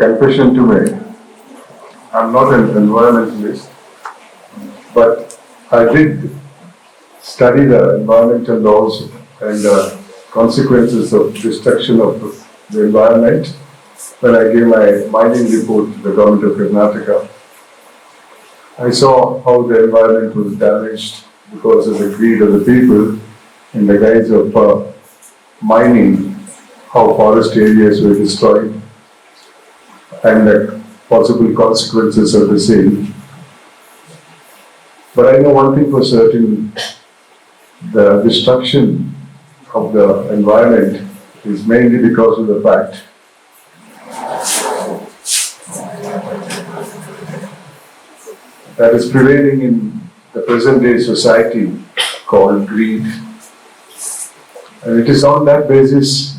confession to make. I'm not an environmentalist, but I did study the environmental laws and consequences of destruction of the environment when I gave my mining report to the government of Karnataka. I saw how the environment was damaged because of the greed of the people in the guise of mining, how forest areas were destroyed, and the possible consequences of the same. But I know one thing for certain, the destruction of the environment is mainly because of the fact that is prevailing in the present day society called greed. And it is on that basis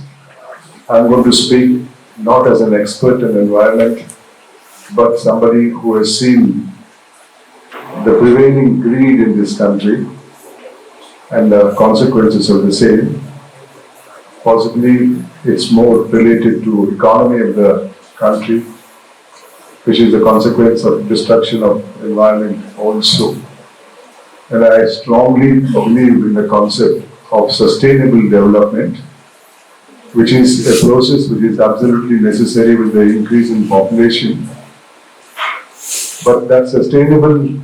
I'm going to speak not as an expert in environment, but somebody who has seen the prevailing greed in this country and the consequences of the same. Possibly it's more related to economy of the country, which is the consequence of destruction of environment also. And I strongly believe in the concept of sustainable development, which is a process which is absolutely necessary with the increase in population. But that sustainable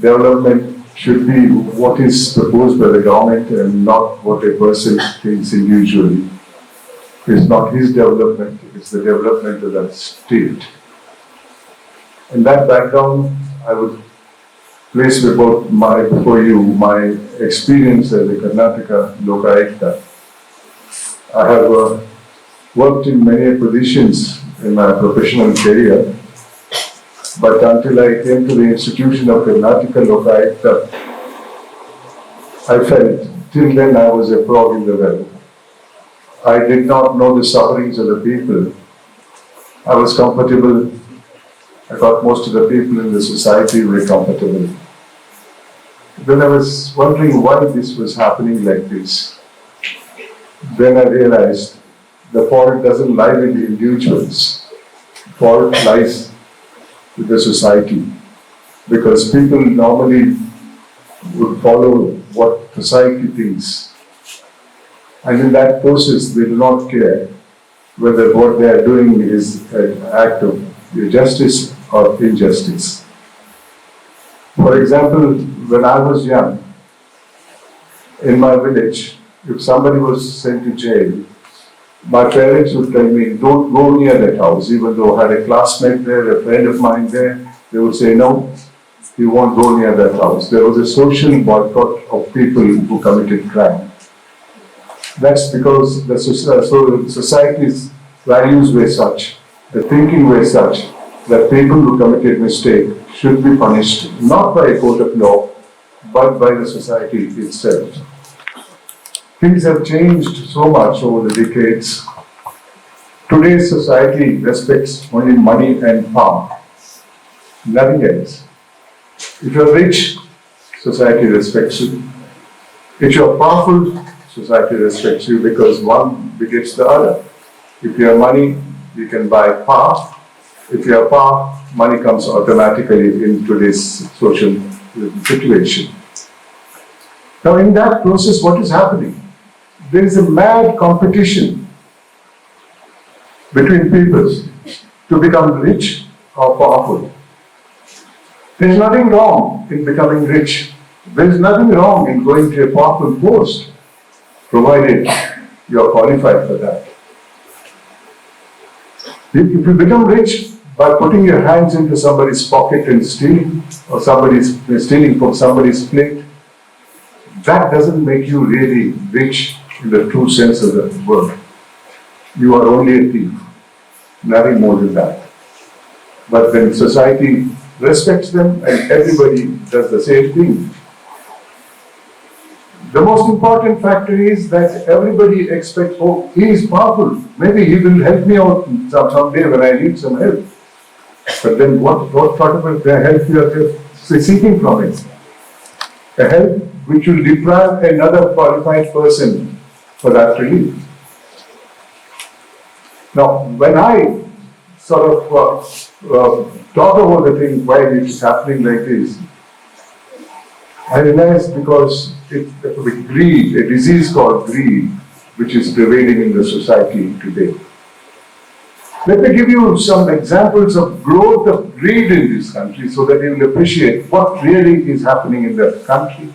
development should be what is proposed by the government and not what a person thinks individually. It's not his development, it's the development of that state. In that background, I would place before you my experience as a Karnataka Lokayukta. I have worked in many positions in my professional career, but until I came to the institution of Karnataka Lokayukta, I felt till then I was a frog in the well. I did not know the sufferings of the people. I was comfortable. I thought most of the people in the society were comfortable. Then I was wondering why this was happening like this. Then I realized the fault doesn't lie with the individuals. The fault lies with the society. Because people normally would follow what society thinks. And in that process, they do not care whether what they are doing is an act of justice or injustice. For example, when I was young, in my village, if somebody was sent to jail, my parents would tell me, don't go near that house, even though I had a classmate there, a friend of mine there, they would say, no, you won't go near that house. There was a social boycott of people who committed crime. That's because the society's values were such, the thinking were such, that people who committed mistake should be punished, not by a court of law, but by the society itself. Things have changed so much over the decades. Today's society respects only money and power, nothing else. If you're rich, society respects you. If you're powerful, society respects you because one begets the other. If you have money, you can buy power. If you have power, money comes automatically in today's social situation. Now in that process, what is happening? There is a mad competition between peoples to become rich or powerful. There is nothing wrong in becoming rich. There is nothing wrong in going to a powerful post, provided you are qualified for that. If you become rich by putting your hands into somebody's pocket and stealing, or stealing from somebody's plate, that doesn't make you really rich in the true sense of the word. You are only a thief, nothing more than that. But when society respects them and everybody does the same thing, the most important factor is that everybody expects, oh, he is powerful. Maybe he will help me out someday when I need some help. But then what sort of help you are seeking from him? A help which will deprive another qualified person for that relief. Now, when I sort of talk about the thing, why it is happening like this, I realized because with greed, a disease called greed, which is prevailing in the society today. Let me give you some examples of growth of greed in this country so that you will appreciate what really is happening in the country.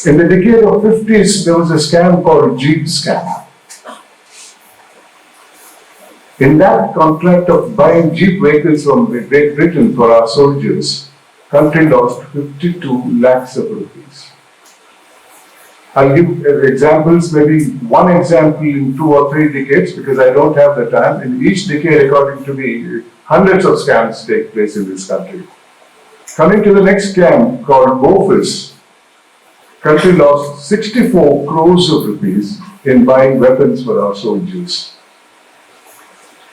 In the decade of 50s, there was a scam called Jeep scam. In that contract of buying Jeep vehicles from Great Britain for our soldiers, country lost 52 lakhs of rupees. I'll give examples, maybe one example in 2 or 3 decades because I don't have the time. In each decade, according to me, hundreds of scams take place in this country. Coming to the next scam called Bofus, country lost 64 crores of rupees in buying weapons for our soldiers.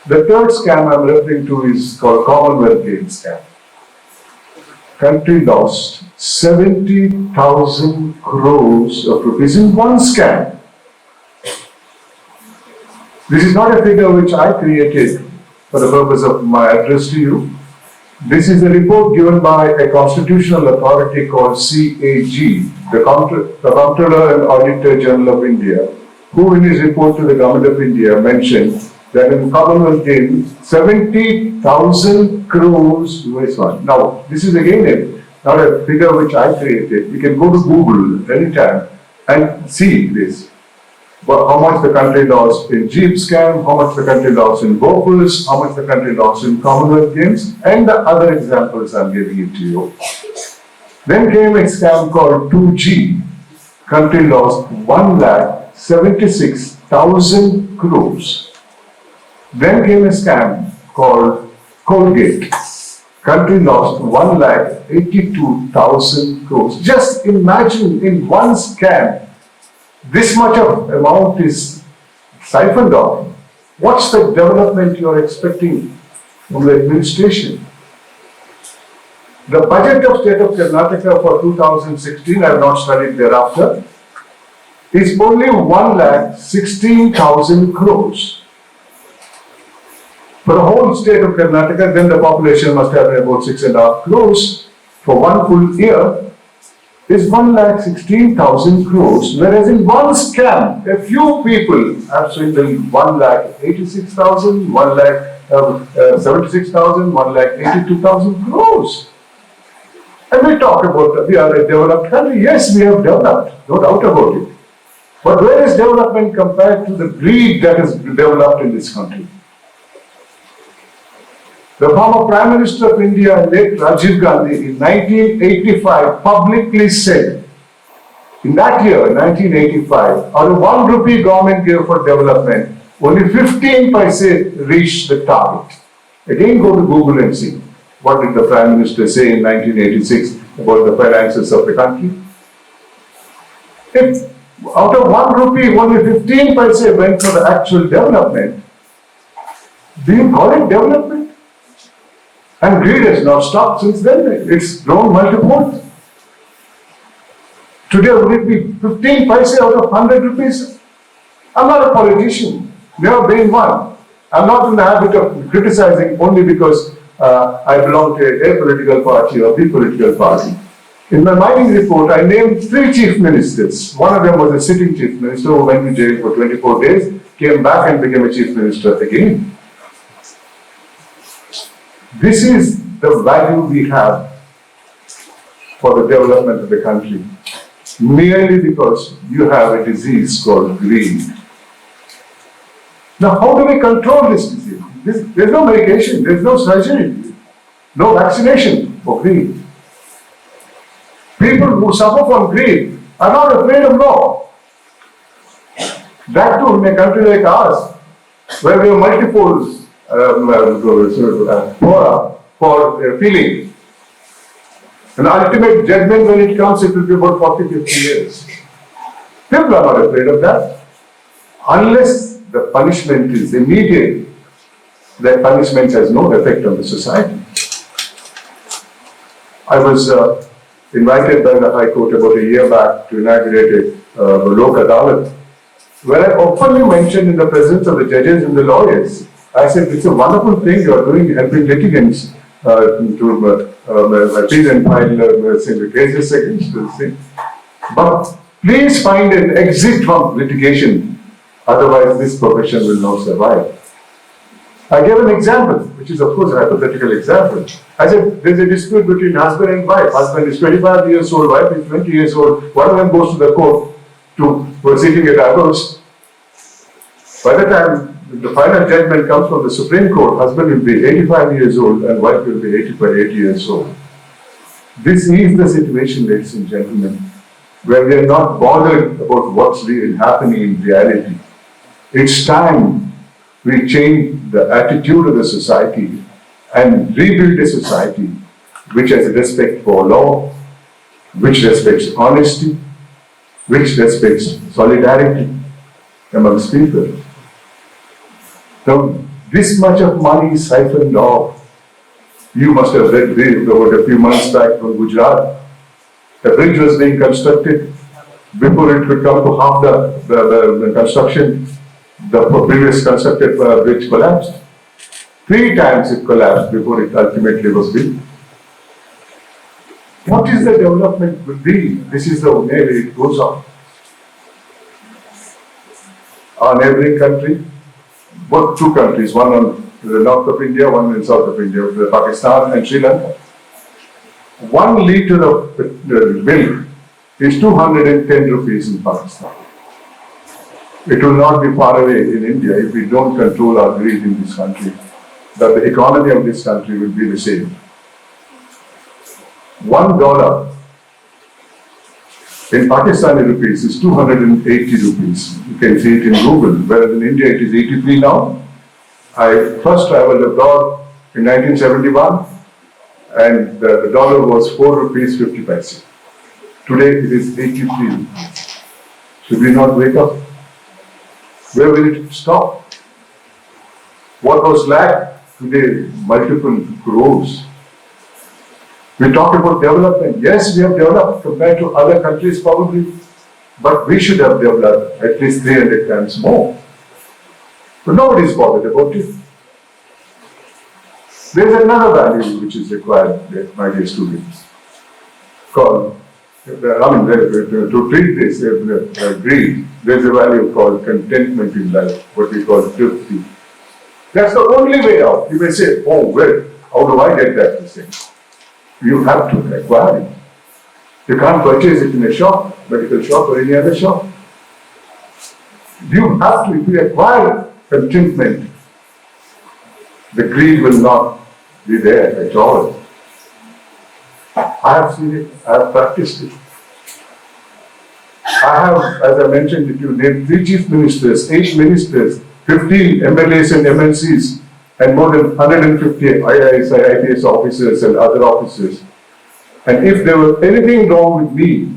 The third scam I'm referring to is called Commonwealth Games scam. Country lost 70,000 crores of rupees in one scam. This is not a figure which I created for the purpose of my address to you. This is a report given by a constitutional authority called CAG, the Comptroller and Auditor General of India, who in his report to the Government of India mentioned that in Commonwealth Games, 70,000 crores US fund. Now, this is again not a figure which I created. You can go to Google anytime and see this. But how much the country lost in Jeep scam, how much the country lost in Bofus, how much the country lost in Commonwealth Games, and the other examples I'm giving it to you. Then came a scam called 2G. Country lost 1,76,000 crores. Then came a scam called Colgate. Country lost 1,82,000 crores. Just imagine in one scam, this much of amount is siphoned off. What's the development you're expecting from the administration? The budget of state of Karnataka for 2016, I have not studied thereafter, is only 1,16,000 crores. For the whole state of Karnataka, then the population must have been about 6.5 crores. For one full year, is 1,16,000 crores, whereas in one scam, a few people have swindled 1,86,000, 1,76,000, 1,82,000 crores. And we talk about we are a developed country. Yes, we have developed, no doubt about it. But where is development compared to the greed that is developed in this country? The former Prime Minister of India, late Rajiv Gandhi, in 1985 publicly said, in that year, 1985, out of 1 rupee government gave for development, only 15 paise reached the target. Again, go to Google and see. What did the Prime Minister say in 1986 about the finances of the country? If out of 1 rupee, only 15 paise went for the actual development, do you call it development? And greed has not stopped since then. It's grown multiple. Today, would it be 15 paise out of 100 rupees? I'm not a politician. Never been one. I'm not in the habit of criticizing only because I belong to a political party or the political party. In my mining report, I named 3 chief ministers. One of them was a sitting chief minister who went to jail for 24 days, came back and became a chief minister again. This is the value we have for the development of the country, merely because you have a disease called greed. Now, how do we control this disease? There's no medication, there's no surgery, no vaccination for greed. People who suffer from greed are not afraid of law. That too in a country like ours, where we have multiple for feeling. An ultimate judgment, when it comes, it will be about 40-50 years. People are not afraid of that. Unless the punishment is immediate, that punishment has no effect on the society. I was invited by the High Court about a year back to inaugurate a Lok Adalat, where I openly mentioned in the presence of the judges and the lawyers, I said, it's a wonderful thing you are doing, helping litigants to appeal and file civil cases against this thing. But please find an exit from litigation, otherwise this profession will not survive. I gave an example, which is of course a hypothetical example. I said, there's a dispute between husband and wife. Husband is 25 years old, wife is 20 years old. One of them goes to the court for seeking a divorce. By the time the final judgment comes from the Supreme Court, husband will be 85 years old and wife will be 80 years old. This is the situation, ladies and gentlemen, where we are not bothered about what's really happening in reality. It's time we change the attitude of the society and rebuild a society which has respect for law, which respects honesty, which respects solidarity amongst people. Now, this much of money is siphoned off. You must have read about a few months back from Gujarat. A bridge was being constructed. Before it would come to half the construction, the previous constructed bridge collapsed. 3 times it collapsed before it ultimately was built. What is the development will be? This is the way it goes on. Our neighboring country, both 2 countries, one on the north of India, one in south of India, Pakistan and Sri Lanka. 1 liter of milk is 210 rupees in Pakistan. It will not be far away in India if we don't control our greed in this country, that the economy of this country will be the same. $1 in Pakistani rupees is 280 rupees. You can see it in Google, whereas in India it is 83 now. I first traveled abroad in 1971 and the dollar was 4 rupees 50 paise. Today it is 83 rupees. Should we not wake up? Where will it stop? What was lacked today? Multiple crores. We talk about development. Yes, we have developed compared to other countries probably, but we should have developed at least 300 times more. But nobody is bothered about it. There is another value which is required, my dear students, called, to treat this greed, there is a value called contentment in life, what we call thrifty. That's the only way out. You may say, oh, well, how do I get that thing? You have to acquire it. You can't purchase it in a shop, medical shop or any other shop. You have to, if you acquire contentment, the greed will not be there at all. I have seen it, I have practiced it. I have, as I mentioned, if you name 3 chief ministers, 8 ministers, 15 MLAs and MLCs, and more than 150 IAS, IPS officers and other officers. And if there was anything wrong with me,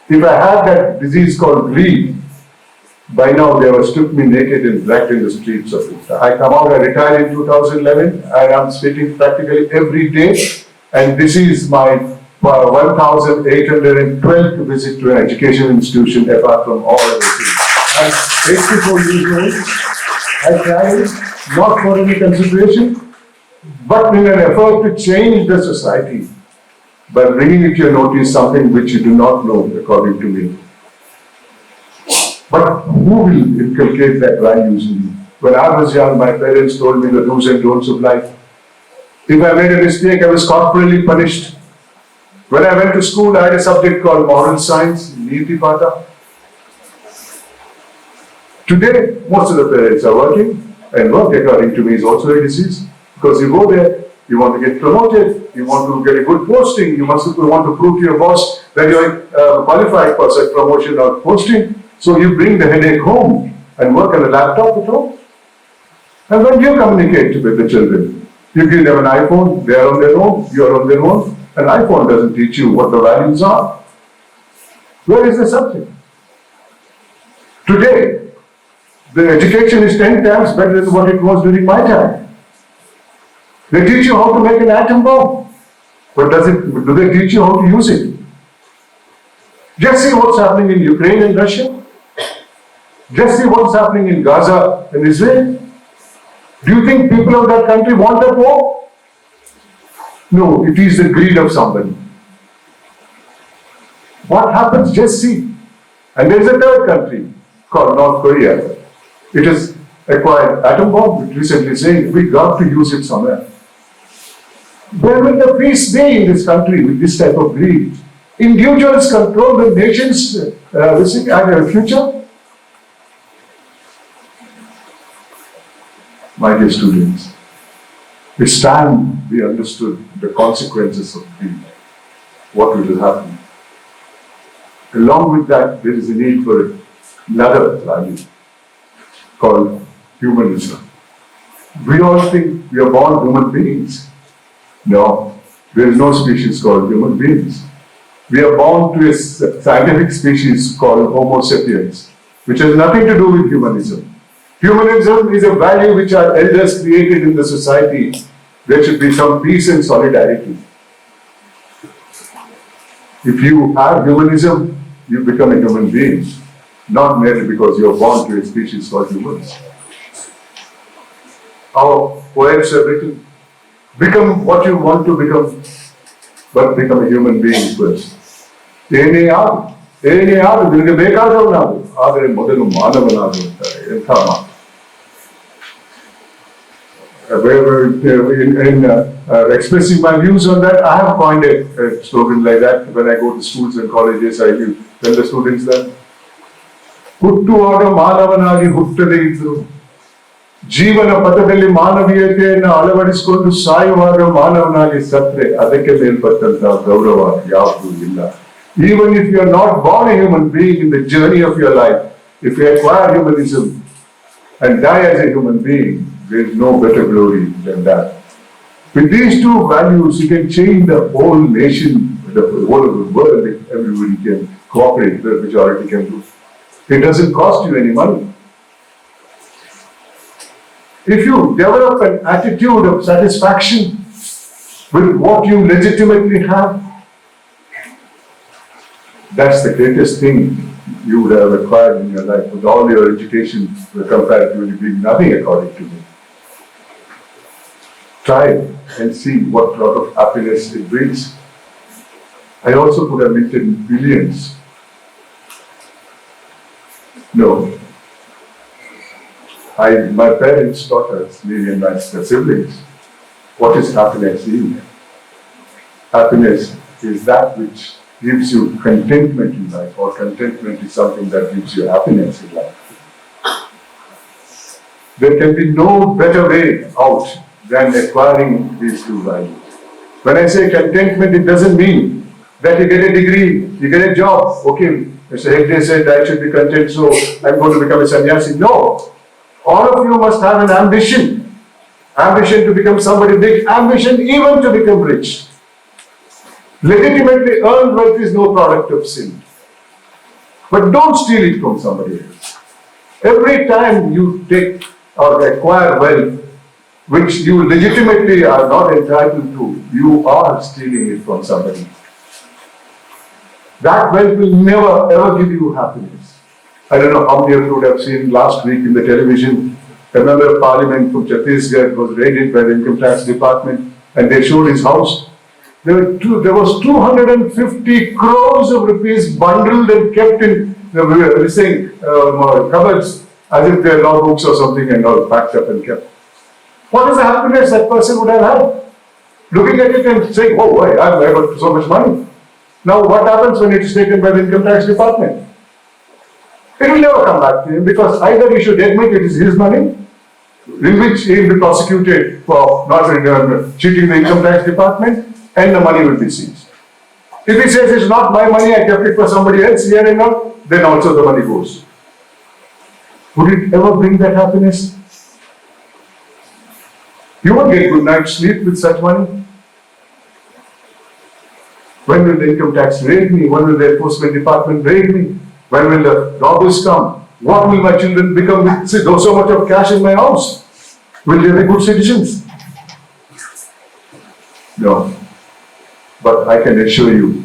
if I had that disease called greed, by now they have stripped me naked and dragged in the streets of it. I come out, I retired in 2011, and I'm speaking practically every day, and this is my 1,812th visit to an education institution apart from all other things. I'm 84 years old. I tried, not for any consideration, but in an effort to change the society by bringing it to your notice something which you do not know, according to me. But who will inculcate that values in you? When I was young, my parents told me the do's and don'ts of life. If I made a mistake, I was corporally punished. When I went to school, I had a subject called moral science, Niti Pata. Today, most of the parents are working, and work, according to me, is also a disease. Because you go there, you want to get promoted, you want to get a good posting, you want to prove to your boss that you are qualified for such promotion or posting. So you bring the headache home and work on a laptop at home. And when you communicate with the children, you give them an iPhone, they are on their own, you are on their own. An iPhone doesn't teach you what the values are. Where is the subject? Today, the education is 10 times better than what it was during my time. They teach you how to make an atom bomb. But do they teach you how to use it? Just see what's happening in Ukraine and Russia. Just see what's happening in Gaza and Israel. Do you think people of that country want that war? No, it is the greed of somebody. What happens? Just see. And there is a third country called North Korea. It has acquired atom bomb recently, saying we got to use it somewhere. Where will the peace be in this country with this type of greed? Individuals control the nation's future. My dear students, it's time we understood the consequences of greed. What will happen? Along with that, there is a need for another value called humanism. We all think we are born human beings. No, there is no species called human beings. We are born to a scientific species called Homo sapiens, which has nothing to do with humanism. Humanism is a value which our elders created in the society. There should be some peace and solidarity. If you have humanism, you become a human being, not merely because you are born to a species called humans. Our poets have written, become what you want to become, but become a human being first. ಏನೇ ಯಾರು ನಿನಗೆ ಬೇಕಾದವು ನಾವು ಆದರೆ ಮೊದಲು ಮಾನವನಾಗು ಅಂತಾರೆ. ಎಂಥ ಮಾತು. In expressing my views on that, I have coined a slogan like that. When I go to schools and colleges, I tell the students that ಹುಟ್ಟುವಾಗ ಮಾನವನಾಗಿ ಹುಟ್ಟದೇ ಇದ್ರು, ಜೀವನ ಪಥದಲ್ಲಿ ಮಾನವೀಯತೆಯನ್ನು ಅಳವಡಿಸಿಕೊಂಡು ಸಾಯುವಾಗ ಮಾನವನಾಗಿ ಸತ್ರೆ ಅದಕ್ಕೆ ಮೇಲ್ಪಟ್ಟಂತಹ ಗೌರವ ಯಾವುದೂ ಇಲ್ಲ. Even if you are not born a human being in the journey of your life, if you acquire humanism and die as a human being, there is no better glory than that. With these two values, you can change the whole nation, the whole of the world, if everybody can cooperate, the majority can do. It doesn't cost you any money. If you develop an attitude of satisfaction with what you legitimately have, that's the greatest thing you would have acquired in your life. With all your education, comparatively being nothing according to me. Try and see what sort of happiness it brings. I also could have minted billions. No. My parents taught us, me and my siblings, what is happiness in? Happiness is that which gives you contentment in life, or contentment is something that gives you happiness in life. There can be no better way out than acquiring these two values. When I say contentment, it doesn't mean that you get a degree, you get a job. Okay, Mr. Hegde said I should be content, so I'm going to become a sannyasi. No. All of you must have an ambition. Ambition to become somebody big, ambition even to become rich. Legitimately earned wealth is no product of sin. But don't steal it from somebody else. Every time you take or acquire wealth, which you legitimately are not entitled to, you are stealing it from somebody. That wealth will never ever give you happiness. I don't know how many of you would have seen last week in the television, a member of parliament from Chhattisgarh was raided by the income tax department and they showed his house. There was 250 crores of rupees bundled and kept in cupboards as if they are law books or something and all packed up and kept. What is the happiness that person would have had? Looking at it and saying, oh, why, I have got so much money. Now what happens when it is taken by the income tax department? It will never come back to him because either he should admit it is his money, in which he will be prosecuted for not cheating the income tax department, and the money will be seized. If he says it's not my money, I kept it for somebody else here and now, then also the money goes. Would it ever bring that happiness? You won't get good night's sleep with such money. When will the income tax raid me? When will the enforcement department raid me? When will the robbers come? What will my children become with so much of cash in my house? Will they be good citizens? No. But I can assure you,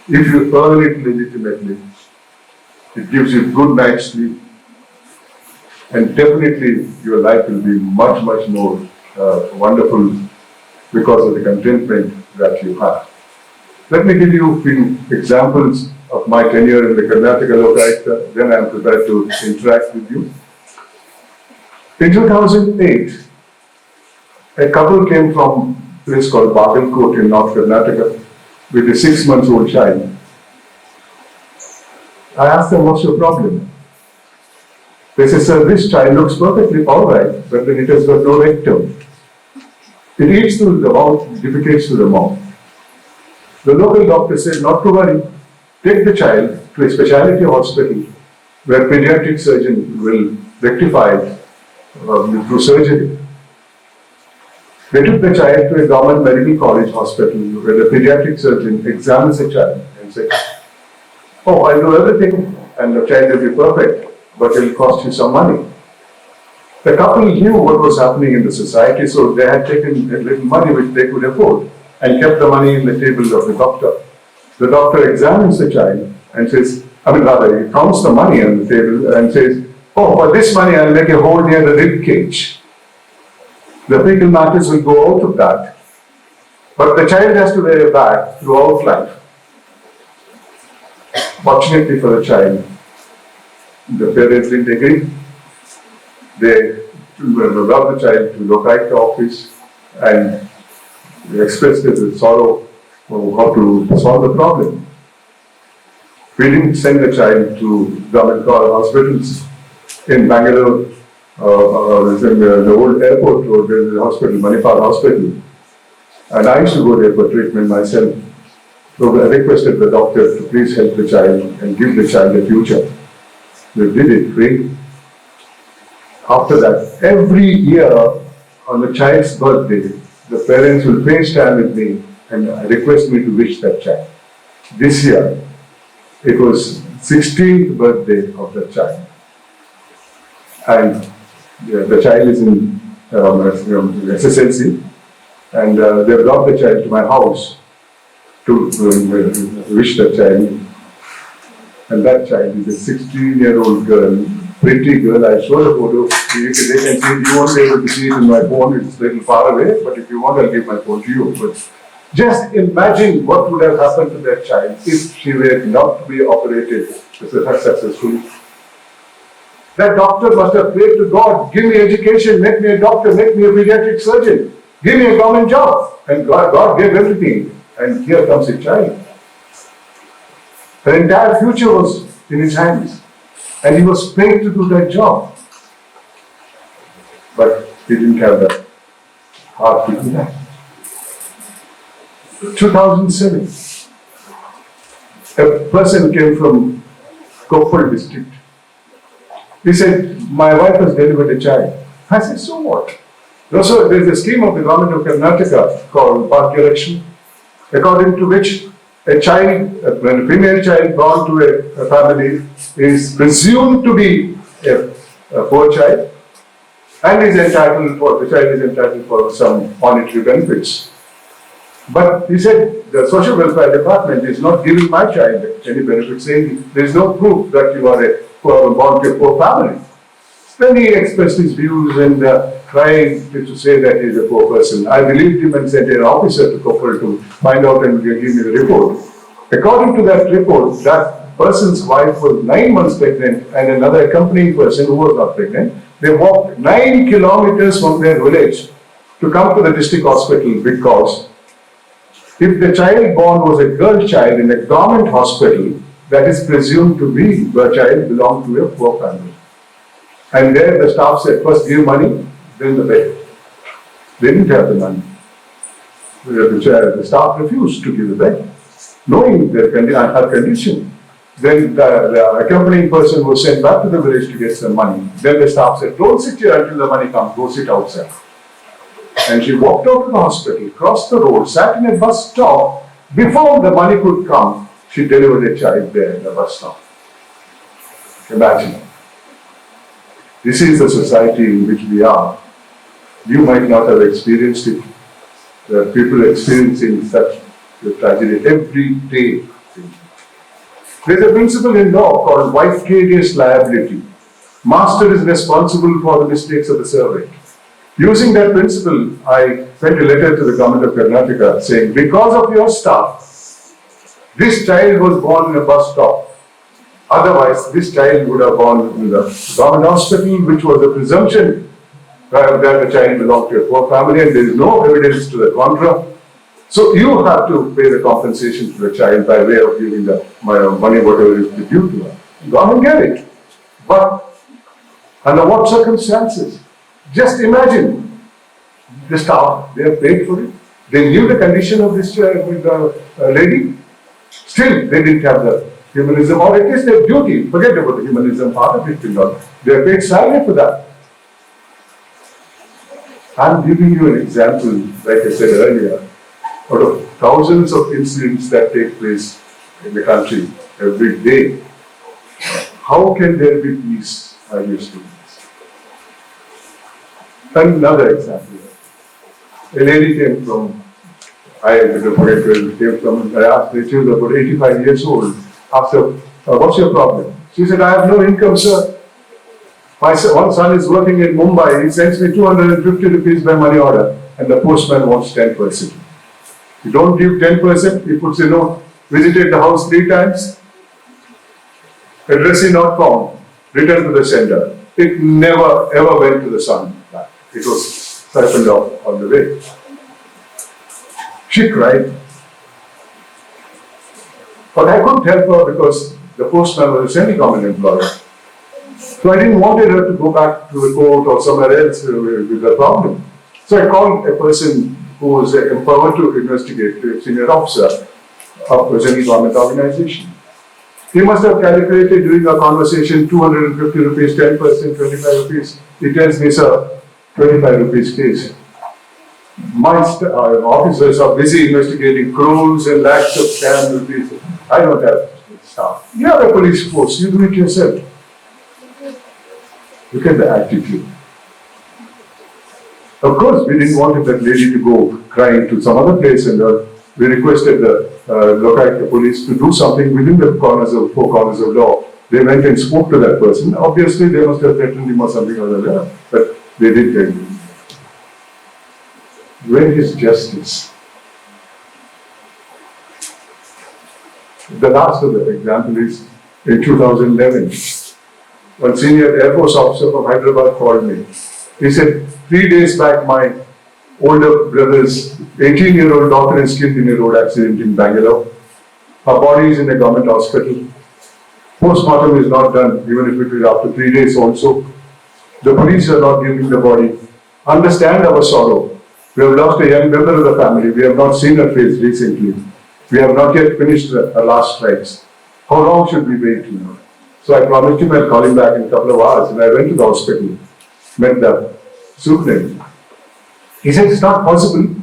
if you earn it legitimately, it gives you good night's sleep. And definitely your life will be much, much more wonderful because of the contentment that you have. Let me give you a few examples of my tenure in the Karnataka Lokayukta, then I am prepared to interact with you. In 2008, a couple came from a place called Bagalkot in North Karnataka with a 6-month-old child. I asked them, what's your problem? They said, sir, this child looks perfectly all right, but then it has got no rectum. It eats through the mouth, defecates through the mouth. The local doctor said, not to worry, take the child to a specialty hospital where pediatric surgeon will rectify it through surgery. They took the child to a government medical college hospital where the pediatric surgeon examines the child and says, oh, I'll do everything and the child will be perfect, but it will cost you some money. The couple knew what was happening in the society, so they had taken a little money which they could afford and kept the money in the table of the doctor. The doctor examines the child and says, he counts the money on the table and says, oh, for this money I'll make a hole near the rib cage. The fecal matters will go out of that, but the child has to wear a bag throughout life. Fortunately for the child, the parents didn't agree. They brought the child to the Lokayukta office and expressed their sorrow for how to solve the problem. We didn't send the child to government hospitals in Bangalore, in the old airport road, there is a hospital, Manipal Hospital. And I used to go there for treatment myself. So I requested the doctor to please help the child and give the child a future. They did it free. After that, every year on the child's birthday, the parents will FaceTime with me and request me to wish that child. This year, it was 16th birthday of the child. And the child is in SSLC, and they brought the child to my house to wish the child. And that child is a 16-year-old girl, pretty girl. I showed a photo. They can see, you won't be able to see it in my phone, it's a little far away, but if you want, I'll give my phone to you. But just imagine what would have happened to that child if she were not to be operated successfully. That doctor must have prayed to God, give me education, make me a doctor, make me a pediatric surgeon, give me a government job. And God gave everything. And here comes a child. Her entire future was in his hands. And he was paid to do that job. But he didn't have the heart to do that. 2007, a person came from Koppal district. He said, my wife has delivered a child. I said, so what? Also, there is a scheme of the government of Karnataka called Bhagya Lakshmi, according to which a child, when a female child born to a family is presumed to be a poor child and is entitled for, the child is entitled for some monetary benefits. But he said, the social welfare department is not giving my child any benefits, saying there is no proof that you are born to a poor family. Then he expressed his views and tried to say that he is a poor person. I believed him and sent an officer to Koppal to find out and give me the report. According to that report, that person's wife was 9 months pregnant and another accompanying person who was not pregnant. They walked 9 kilometers from their village to come to the district hospital because if the child born was a girl child in a government hospital, that is presumed to be the child belonged to a poor family. And there the staff said, first give money, then the bed. They didn't have the money. The staff refused to give the bed, knowing her condition. Then the accompanying person was sent back to the village to get some money. Then the staff said, don't sit here until the money comes, go sit outside. And she walked out to the hospital, crossed the road, sat in a bus stop. Before the money could come, she delivered a child there in the bus stop. Imagine. This is the society in which we are. You might not have experienced it. There are people experiencing such a tragedy every day. There is a principle in law called vicarious liability. Master is responsible for the mistakes of the servant. Using that principle, I sent a letter to the government of Karnataka saying, because of your staff, this child was born in a bus stop. Otherwise, this child would have gone in the government hospital, which was a presumption that the child belonged to a poor family, and there is no evidence to the contrary. So you have to pay the compensation to the child by way of giving the money, whatever is due to her. Government get it. But under what circumstances? Just imagine the staff, they have paid for it. They knew the condition of this lady. Still, they didn't have the humanism, or it is their duty. Forget about the humanism part of it. They are paid salary for that. I'm giving you an example, like I said earlier, out of thousands of incidents that take place in the country every day. How can there be peace, my dear students? Another example. A lady came from, I forget where it came from, I asked her, she was about 85 years old. Asked her, what's your problem? She said, I have no income, sir. My one son is working in Mumbai, he sends me 250 rupees by money order, and the postman wants 10%. You don't give 10%, he puts a note, visited the house 3 times, addressee not found, returned to the sender. It never ever went to the son back. It was siphoned off on the way. She cried. But I couldn't help her because the postman was a semi-government employee. So I didn't want her to go back to the court or somewhere else with the problem. So I called a person who was empowered to investigate, a senior officer of a semi-government organization. He must have calculated during our conversation 250 rupees, 10%, 25 rupees. He tells me, sir, 25 rupees case. My officers are busy investigating crores and lakhs of scam rupees. I don't have staff. You have a police force, you do it yourself. Look at the attitude. Of course, we didn't want that lady to go crying to some other place, and we requested the locality police to do something within the four corners of law. They went and spoke to that person. Obviously, they must have threatened him or something or other, but they didn't. Where is justice? The last of the example is in 2011. One senior Air Force officer from Hyderabad called me. He said, 3 days back, my older brother's 18-year-old daughter is killed in a road accident in Bangalore. Her body is in a government hospital. Postmortem is not done, even if it is after 3 days also. The police are not giving the body. Understand our sorrow. We have lost a young member of the family. We have not seen her face recently. We have not yet finished her last rites. How long should we wait now? So I promised him I'll call him back in a couple of hours, and I went to the hospital, met the superintendent. He said it's not possible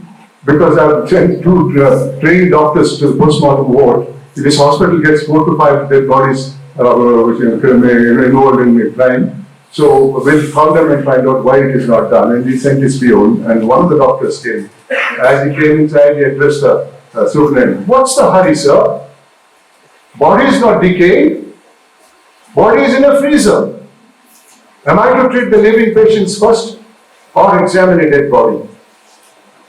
because I've sent 2 trained doctors to the postmortem ward. If this hospital gets 4 to 5 dead bodies which are involved in the crime, so we'll call them and find out why it is not done. And he sent his peon, and one of the doctors came. As he came inside, he addressed the superintendent. What's the hurry, sir? Body is not decaying. Body is in a freezer. Am I to treat the living patients first or examine a dead body?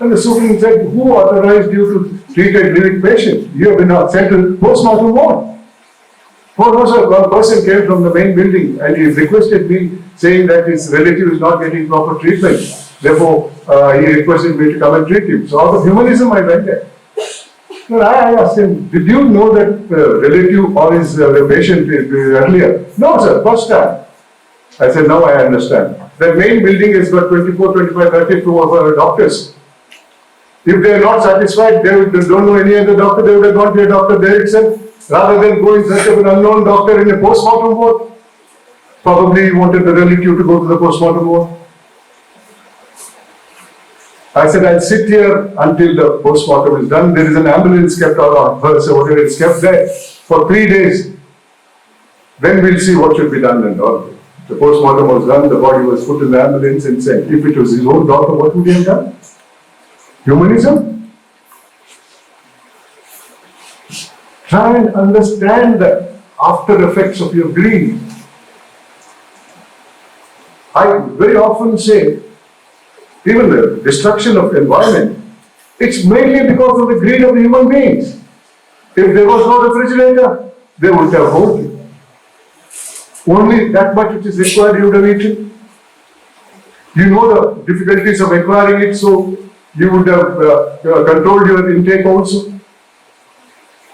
And the superintendent said, who authorized you to treat a living patient? You have been sent to postmortem ward. One person came from the main building and he requested me, saying that his relative is not getting proper treatment. Therefore, he requested me to come and treat him. So out of humanism, I went there. And I asked him, did you know that relative or his patient earlier? No, sir, first time. I said, now I understand. The main building has got 24, 25, 32 of our doctors. If they are not satisfied, they don't know any other doctor, they would have gone to a doctor there itself, rather than go in search of an unknown doctor in a postmortem ward. Probably he wanted the relative to go to the postmortem ward. I said, I'll sit here until the postmortem is done. There is an ambulance kept out on her, so whatever is kept there for 3 days. Then we'll see what should be done and all. The postmortem was done, the body was put in the ambulance and sent. If it was his own daughter, what would he have done? Humanism? Try and understand the after effects of your greed. I very often say, even the destruction of environment, it's mainly because of the greed of the human beings. If there was no refrigerator, they would have hold it. Only that much which is required you would have eaten. You know the difficulties of acquiring it, so you would have controlled your intake also.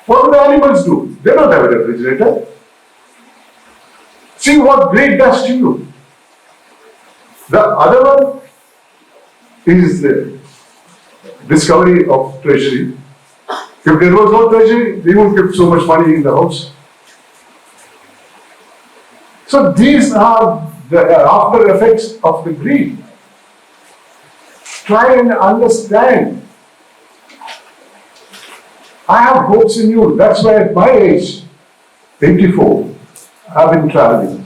What do the animals do? They don't have a refrigerator. See what greed does to you. The other one is the discovery of treasury. If there was no treasury, they would keep so much money in the house. So these are the after effects of the greed. Try and understand. I have hopes in you. That's why at my age, 84, I've been traveling.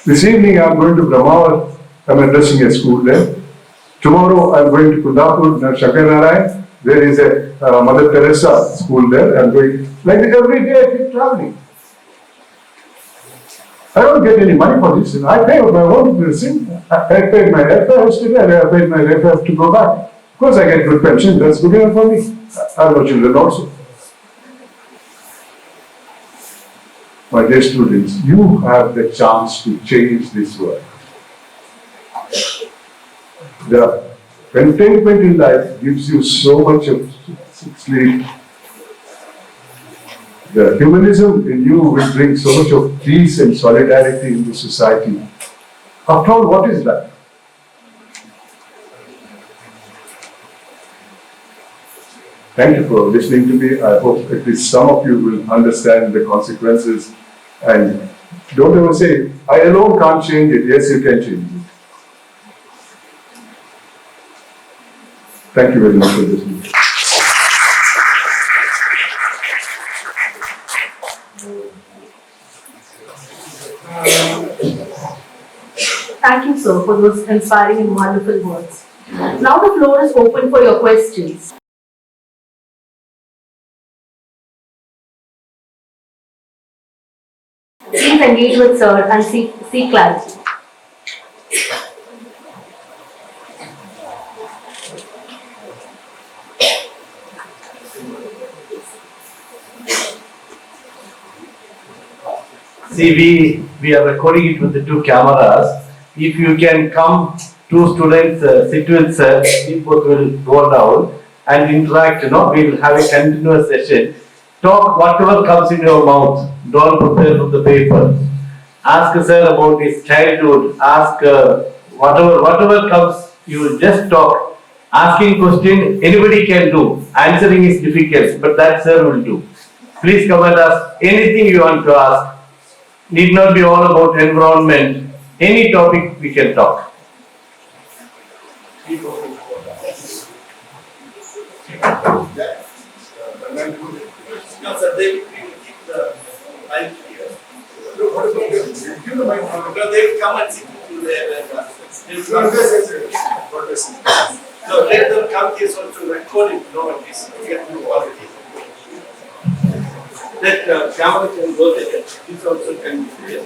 This evening I'm going to Brahmawar. I'm addressing a school there. Tomorrow I'm going to Kundapur, Shankar. There is a Mother Teresa school there. I'm going, like this every day I keep traveling. I don't get any money for this. I pay my own medicine. I paid my airfare yesterday, and I paid my airfare to go back. Of course, I get good pension. That's good enough for me. I have no children also. My dear students, you have the chance to change this world. The contentment in life gives you so much of sleep. The humanism in you will bring so much of peace and solidarity into society. After all, what is life? Thank you for listening to me. I hope at least some of you will understand the consequences and don't ever say, I alone can't change it. Yes, you can change it. Thank you very much for listening. Thank you, sir, for those inspiring and wonderful words. Now the floor is open for your questions. Please engage with sir and seek clarity. See, we are recording it with the two cameras. If you can come, two students sit with sir, we both will go down and interact, we'll have a continuous session. Talk whatever comes in your mouth, don't put them on the paper. Ask sir about his childhood, ask whatever comes, you just talk. Asking question, anybody can do. Answering is difficult, but that sir will do. Please come and ask anything you want to ask. Need not be all about environment. Any topic we can talk. No, sir, they will keep the mic here. No, they will come and sit to their No, let them come here so to record it. No, this get new quality. That camera can go there. This also can be there.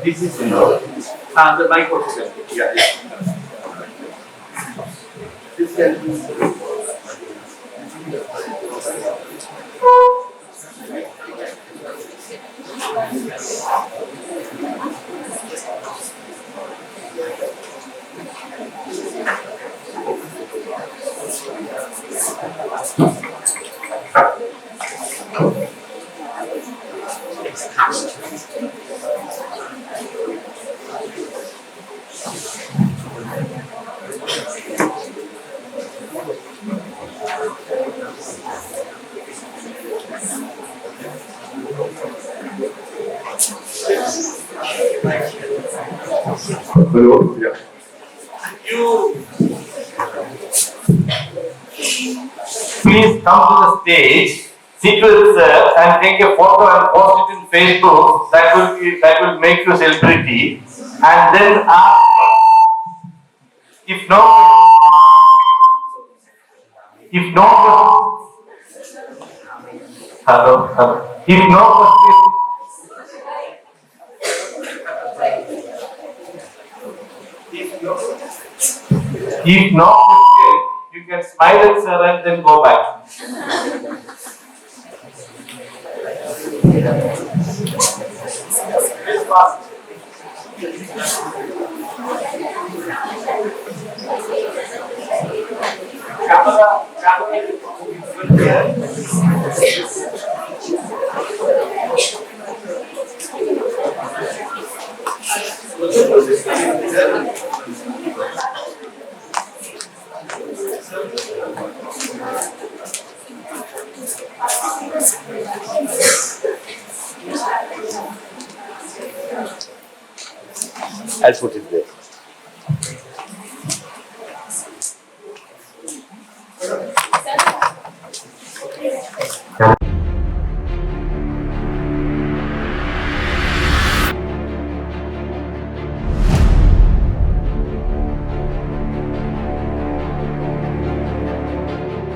This is the mic also can be. Yeah. This can be. Hello? Yeah. You please come to the stage, sit with sir and take a photo and post it in Facebook. That will make you celebrity. And then if no, hello. If no question, If not, you can smile at sir and then go back. Please pass. I'll put it there.